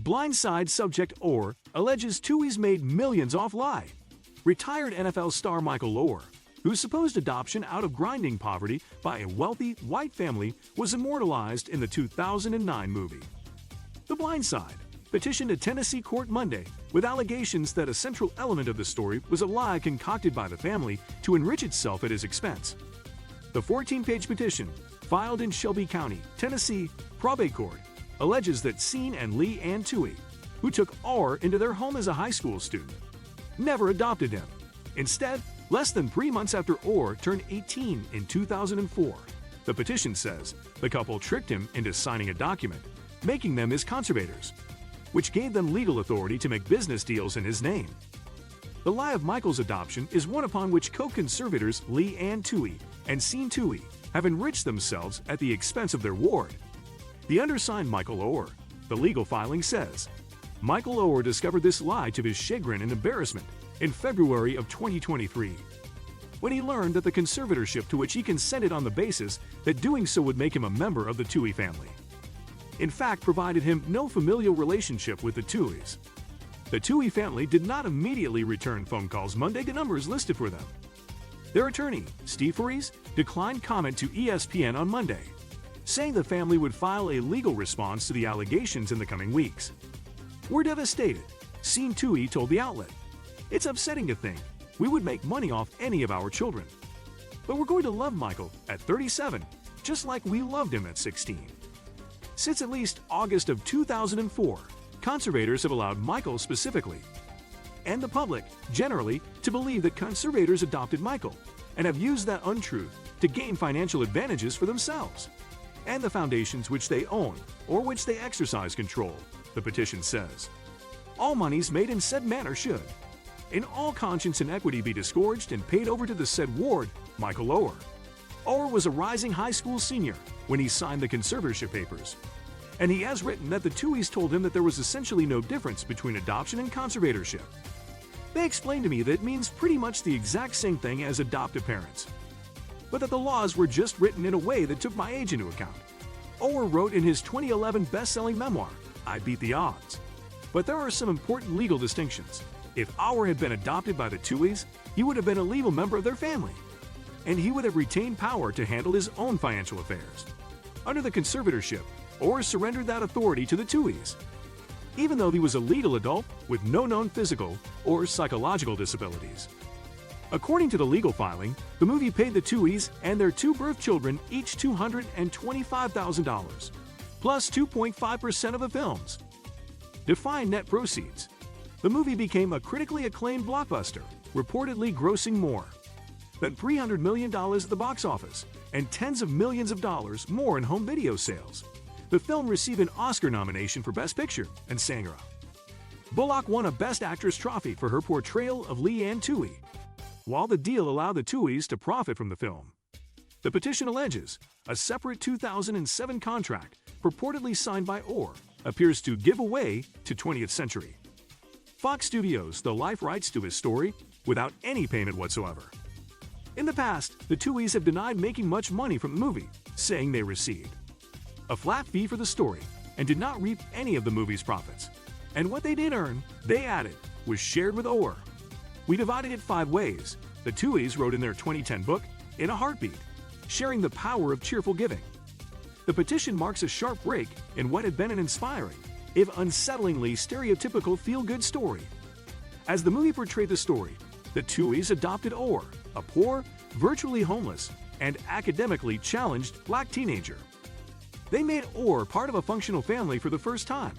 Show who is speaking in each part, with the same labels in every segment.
Speaker 1: Blindside subject Oher alleges Tuohy's made millions off lie. Retired NFL star Michael Oher, whose supposed adoption out of grinding poverty by a wealthy, white family was immortalized in the 2009 movie. The Blindside petitioned a Tennessee court Monday with allegations that a central element of the story was a lie concocted by the family to enrich itself at his expense. The 14-page petition, filed in Shelby County, Tennessee, probate court, alleges that Sean and Leigh Ann Tuohy, who took Oher into their home as a high school student, never adopted him. Instead, less than 3 months after Oher turned 18 in 2004, the petition says the couple tricked him into signing a document, making them his conservators, which gave them legal authority to make business deals in his name. The lie of Michael's adoption is one upon which co-conservators Leigh Ann Tuohy and Sean Tuohy have enriched themselves at the expense of their ward. The undersigned Michael Oher, the legal filing says. Michael Oher discovered this lie to his chagrin and embarrassment in February of 2023, when he learned that the conservatorship to which he consented on the basis that doing so would make him a member of the Tuohy family, in fact provided him no familial relationship with the Tuohys. The Tuohy family did not immediately return phone calls Monday to numbers listed for them. Their attorney, Steve Faries, declined comment to ESPN on Monday, saying the family would file a legal response to the allegations in the coming weeks. "We're devastated," Sean Tuohy told the outlet. "It's upsetting to think we would make money off any of our children. But we're going to love Michael at 37, just like we loved him at 16. Since at least August of 2004, conservators have allowed Michael specifically, and the public generally, to believe that conservators adopted Michael and have used that untruth to gain financial advantages for themselves and the foundations which they own or which they exercise control," the petition says. "All monies made in said manner should, in all conscience and equity, be disgorged and paid over to the said ward, Michael Oher." Oher was a rising high school senior when he signed the conservatorship papers, and he has written that the Tuohys told him that there was essentially no difference between adoption and conservatorship. "They explained to me that it means pretty much the exact same thing as adoptive parents, but that the laws were just written in a way that took my age into account," Oher wrote in his 2011 best-selling memoir, I Beat the Odds. But there are some important legal distinctions. If Oher had been adopted by the Tuohys, he would have been a legal member of their family, and he would have retained power to handle his own financial affairs. Under the conservatorship, Oher surrendered that authority to the Tuohys, even though he was a legal adult with no known physical or psychological disabilities. According to the legal filing, the movie paid the Tuohys and their 2 birth children each $225,000, plus 2.5% of the film's defined net proceeds. The movie became a critically acclaimed blockbuster, reportedly grossing more than $300 million at the box office and tens of millions of dollars more in home video sales. The film received an Oscar nomination for Best Picture and Sandra Bullock won a Best Actress trophy for her portrayal of Leigh Ann Tuohy, while the deal allowed the Tuohys to profit from the film. The petition alleges a separate 2007 contract, purportedly signed by Oher, appears to give away to 20th Century Fox Studios the life rights to his story without any payment whatsoever. In the past, the Tuohys have denied making much money from the movie, saying they received a flat fee for the story and did not reap any of the movie's profits. And what they did earn, they added, was shared with Oher. "We divided it 5 ways," the Tuohys wrote in their 2010 book, In a Heartbeat, sharing the power of cheerful giving. The petition marks a sharp break in what had been an inspiring, if unsettlingly stereotypical feel-good story. As the movie portrayed the story, the Tuohys adopted Oher, a poor, virtually homeless, and academically challenged black teenager. They made Oher part of a functional family for the first time.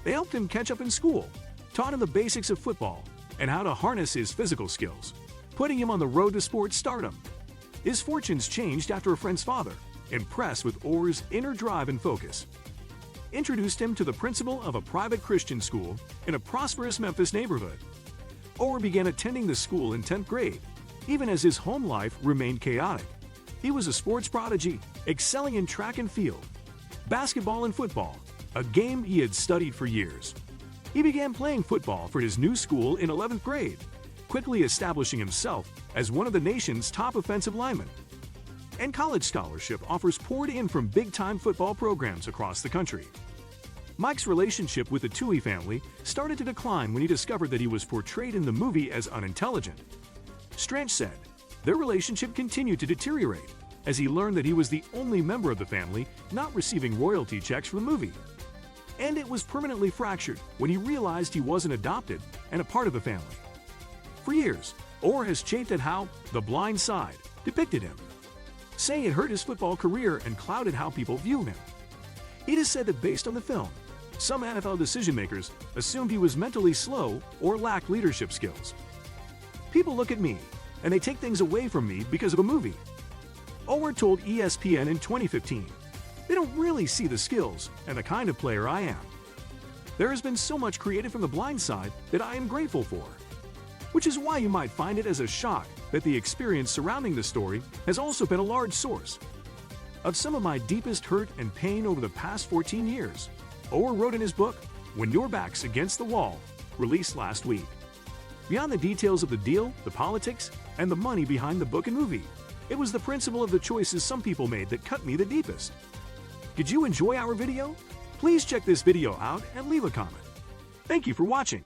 Speaker 1: They helped him catch up in school, taught him the basics of football and how to harness his physical skills, putting him on the road to sports stardom. His fortunes changed after a friend's father, impressed with Oher's inner drive and focus, introduced him to the principal of a private Christian school in a prosperous Memphis neighborhood. Oher began attending the school in 10th grade, even as his home life remained chaotic. He was a sports prodigy, excelling in track and field, basketball and football, a game he had studied for years. He began playing football for his new school in 11th grade, quickly establishing himself as one of the nation's top offensive linemen. And college scholarship offers poured in from big-time football programs across the country. Mike's relationship with the Tuohy family started to decline when he discovered that he was portrayed in the movie as unintelligent. Strange said, their relationship continued to deteriorate as he learned that he was the only member of the family not receiving royalty checks from the movie. And it was permanently fractured when he realized he wasn't adopted and a part of the family. For years, Oher has chafed at how The Blindside depicted him, saying it hurt his football career and clouded how people view him. It is said that based on the film, some NFL decision-makers assumed he was mentally slow or lacked leadership skills. People look at me, and they take things away from me because of a movie. Oher told ESPN in 2015, they don't really see the skills and the kind of player I am. There has been so much created from The Blindside that I am grateful for. Which is why you might find it as a shock that the experience surrounding the story has also been a large source of some of my deepest hurt and pain over the past 14 years. Oher wrote in his book, When Your Back's Against the Wall, released last week. Beyond the details of the deal, the politics, and the money behind the book and movie, it was the principle of the choices some people made that cut me the deepest. Did you enjoy our video? Please check this video out and leave a comment. Thank you for watching.